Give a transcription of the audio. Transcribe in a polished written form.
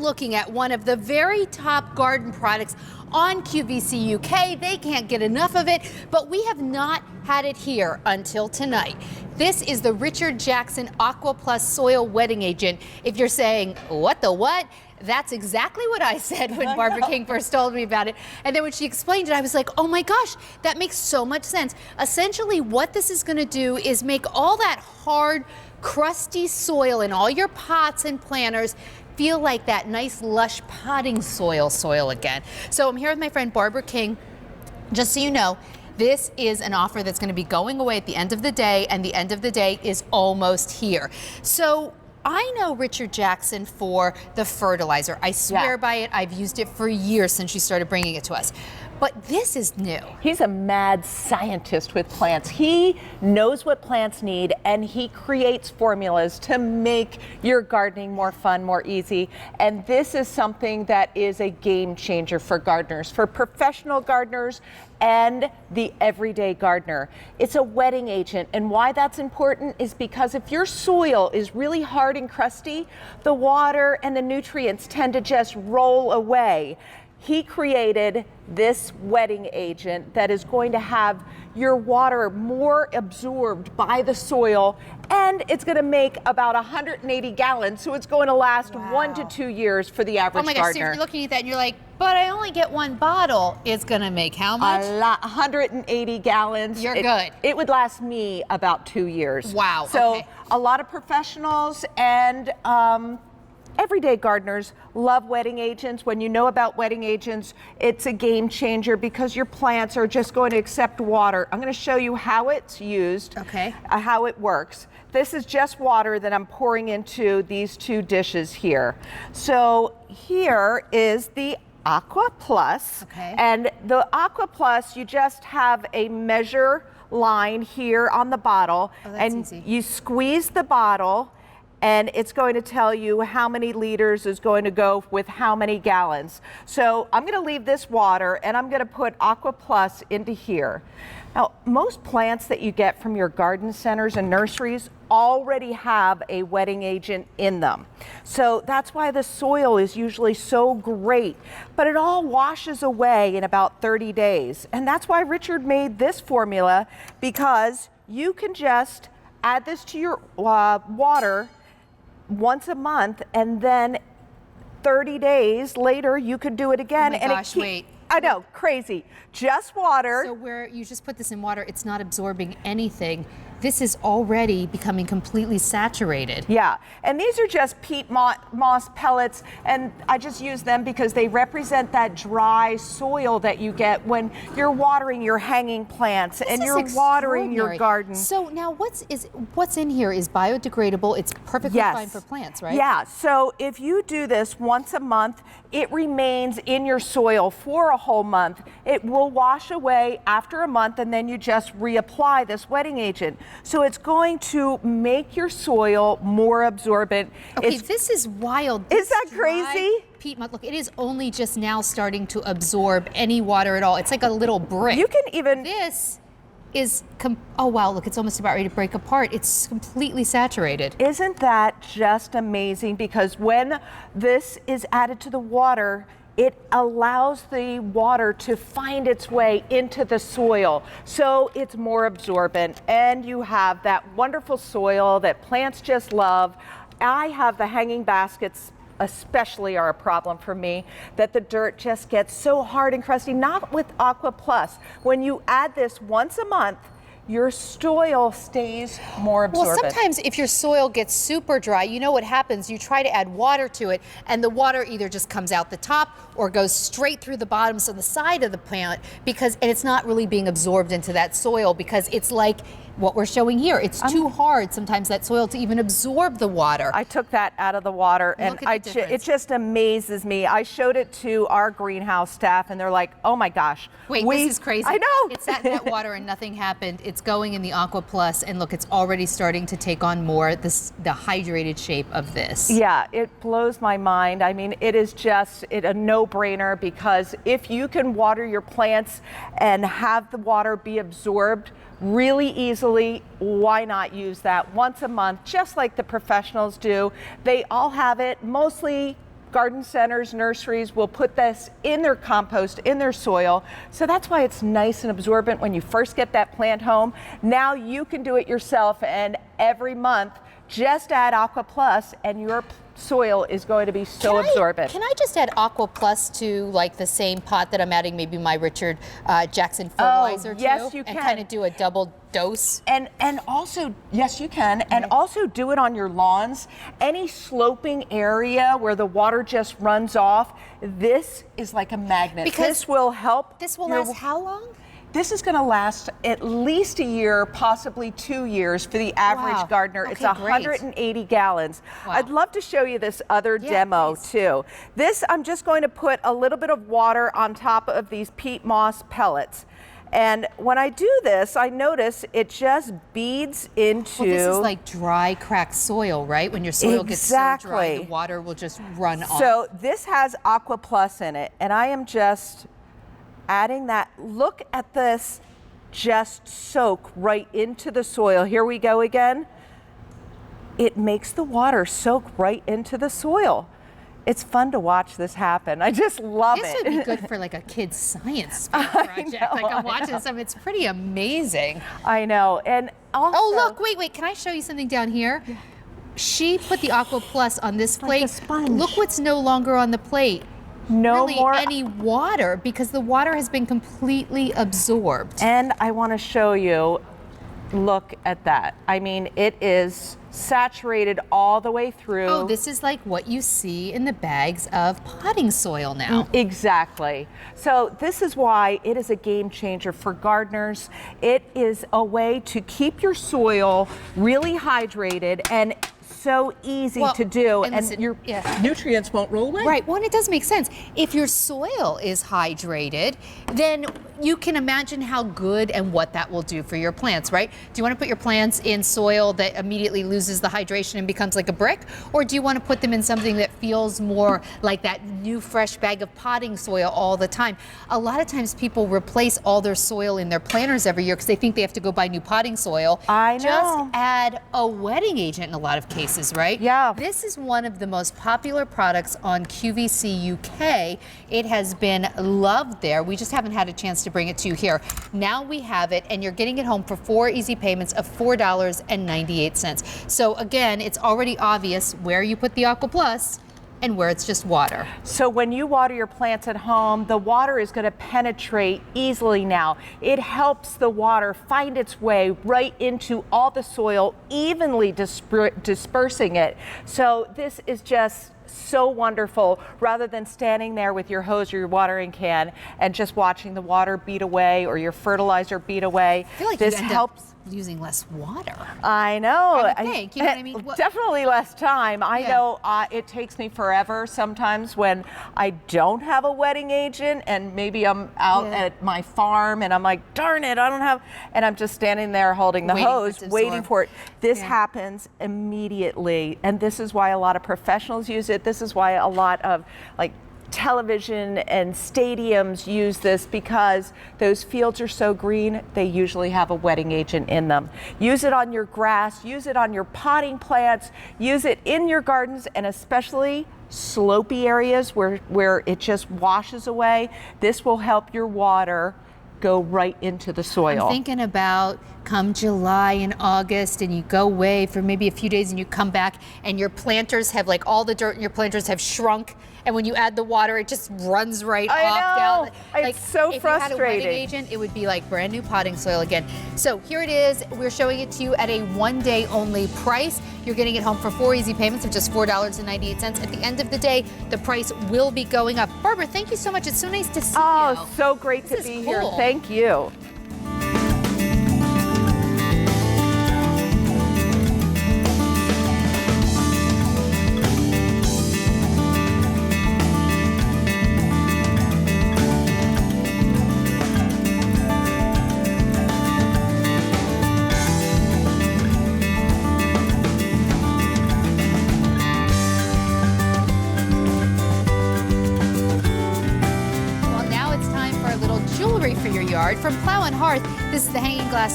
looking at one of the very top garden products on QVC UK. They can't get enough of it, but we have not had it here until tonight. This is the Richard Jackson Aqua Plus Soil Wetting Agent. If you're saying, what the what? That's exactly what I said when Barbara King first told me about it. And then when she explained it, I was like, oh my gosh, that makes so much sense. Essentially, what this is going to do is make all that hard, crusty soil in all your pots and planters feel like that nice, lush potting soil again. So I'm here with my friend Barbara King. Just so you know, this is an offer that's going to be going away at the end of the day, and the end of the day is almost here. So I know Richard Jackson for the fertilizer. I swear by it. I've used it for years since she started bringing it to us. But this is new. He's a mad scientist with plants. He knows what plants need, and he creates formulas to make your gardening more fun, more easy. And this is something that is a game changer for gardeners, for professional gardeners and the everyday gardener. It's a wetting agent, and why that's important is because if your soil is really hard and crusty, the water and the nutrients tend to just roll away. He created this wetting agent that is going to have your water more absorbed by the soil, and it's going to make about 180 gallons, so it's going to last 1 to 2 years for the average gardener. Oh my gosh, so you're looking at that and you're like, but I only get one bottle. It's going to make how much? A lot, 180 gallons. You're good. It would last me about 2 years. Wow. So okay. A lot of professionals and everyday gardeners love wetting agents. When you know about wetting agents, it's a game changer because your plants are just going to accept water. I'm going to show you how it's used, how it works. This is just water that I'm pouring into these 2 dishes here. So here is the Aqua Plus. And the Aqua Plus, you just have a measure line here on the bottle. And easy. You squeeze the bottle, and it's going to tell you how many liters is going to go with how many gallons. So I'm going to leave this water, and I'm going to put Aqua Plus into here. Now, most plants that you get from your garden centers and nurseries already have a wetting agent in them. So that's why the soil is usually so great, but it all washes away in about 30 days. And that's why Richard made this formula, because you can just add this to your water once a month, and then 30 days later you could do it again. Oh my gosh, wait. I know, crazy. Just water. So where you just put this in water, it's not absorbing anything. This is already becoming completely saturated. Yeah, and these are just peat moss pellets, and I just use them because they represent that dry soil that you get when you're watering your hanging plants and you're watering your garden. So now what's in here is biodegradable. It's perfectly fine for plants, right? Yeah, so if you do this once a month, it remains in your soil for a whole month. It will wash away after a month, and then you just reapply this wetting agent. So it's going to make your soil more absorbent. Okay, this is wild. Is that crazy? Peat mud, look, it is only just now starting to absorb any water at all. It's like a little brick. You can even... This is, oh wow, look, it's almost about ready to break apart. It's completely saturated. Isn't that just amazing? Because when this is added to the water, it allows the water to find its way into the soil, so it's more absorbent, and you have that wonderful soil that plants just love. I have the hanging baskets especially are a problem for me, that the dirt just gets so hard and crusty. Not with Aqua Plus. When you add this once a month, your soil stays more absorbent. Well, sometimes if your soil gets super dry, you know what happens? You try to add water to it, and the water either just comes out the top or goes straight through the bottoms of the side of the plant, and it's not really being absorbed into that soil, because it's like what we're showing here. It's too hard sometimes, that soil, to even absorb the water. I took that out of the water, and it just amazes me. I showed it to our greenhouse staff, and they're like, oh my gosh. Wait, this is crazy. I know. It sat in that water and nothing happened. It's going in the Aqua Plus, and look, it's already starting to take on more the hydrated shape of this. Yeah, it blows my mind. I mean, it is just a no-brainer, because if you can water your plants and have the water be absorbed really easily, why not use that once a month, just like the professionals do? They all have it, mostly garden centers, nurseries will put this in their compost, in their soil. So that's why it's nice and absorbent when you first get that plant home. Now you can do it yourself, and every month just add Aqua Plus and your soil is going to be so absorbent. Can I just add Aqua Plus to like the same pot that I'm adding maybe my Richard Jackson fertilizer to? Yes, you can. And kind of do a double dose? And also, yes, you can. And also do it on your lawns. Any sloping area where the water just runs off, this is like a magnet. Because this will help. This will last how long? This is going to last at least a year, possibly 2 years for the average gardener. Okay, it's 180 gallons. Wow. I'd love to show you this other demo too. This, I'm just going to put a little bit of water on top of these peat moss pellets. And when I do this, I notice it just beads into... Well, this is like dry, cracked soil, right? When your soil gets so dry, the water will just run off. So this has Aqua Plus in it, and I am just adding that. Look at this, just soak right into the soil. Here we go again. It makes the water soak right into the soil. It's fun to watch this happen. I just love it. This would be good for like a kid's science project. Like I'm watching some, it's pretty amazing. I know, and also... Oh look, wait, can I show you something down here? Yeah. She put the Aqua Plus on this plate. Like a sponge. Look what's no longer on the plate. No really more any water, because the water has been completely absorbed. And I want to show you, look at that. I mean, it is saturated all the way through. Oh, this is like what you see in the bags of potting soil now. Exactly. So this is why it is a game changer for gardeners. It is a way to keep your soil really hydrated and so easy to do, and listen, your nutrients won't roll away. Right, well, and it does make sense. If your soil is hydrated, then you can imagine how good and what that will do for your plants, right? Do you want to put your plants in soil that immediately loses the hydration and becomes like a brick? Or do you want to put them in something that feels more like that new fresh bag of potting soil all the time? A lot of times people replace all their soil in their planters every year because they think they have to go buy new potting soil. I know. Just add a wetting agent in a lot of cases, right? Yeah. This is one of the most popular products on QVC UK. It has been loved there. We just haven't had a chance to bring it to you here. Now we have it, and you're getting it home for 4 easy payments of $4.98. So again, it's already obvious where you put the Aqua Plus and where it's just water. So when you water your plants at home, the water is going to penetrate easily now. It helps the water find its way right into all the soil, evenly dispersing it. So this is just so wonderful, rather than standing there with your hose or your watering can and just watching the water beat away or your fertilizer beat away. I feel like this helps. Using less water. I know. I would think, you know what I mean? Definitely less time. I know it takes me forever sometimes when I don't have a wetting agent, and maybe I'm out at my farm and I'm like, darn it, I don't have, and I'm just standing there holding the hose, waiting for it. This happens immediately, and this is why a lot of professionals use it. This is why a lot of television and stadiums use this, because those fields are so green, they usually have a wetting agent in them. Use it on your grass, use it on your potting plants, use it in your gardens, and especially slopey areas where it just washes away. This will help your water go right into the soil. I'm thinking about come July and August, and you go away for maybe a few days and you come back and your planters have, like, all the dirt in your planters have shrunk, and when you add the water it just runs right off down. It's so frustrating. If you had a wetting agent, it would be like brand new potting soil again. So here it is. We're showing it to you at a 1-day only price. You're getting it home for 4 easy payments of just $4.98. At the end of the day, the price will be going up. Barbara, thank you so much. It's so nice to see you. Oh, so great to be here. Thank you. For your yard. From Plow and Hearth, this is the hanging glass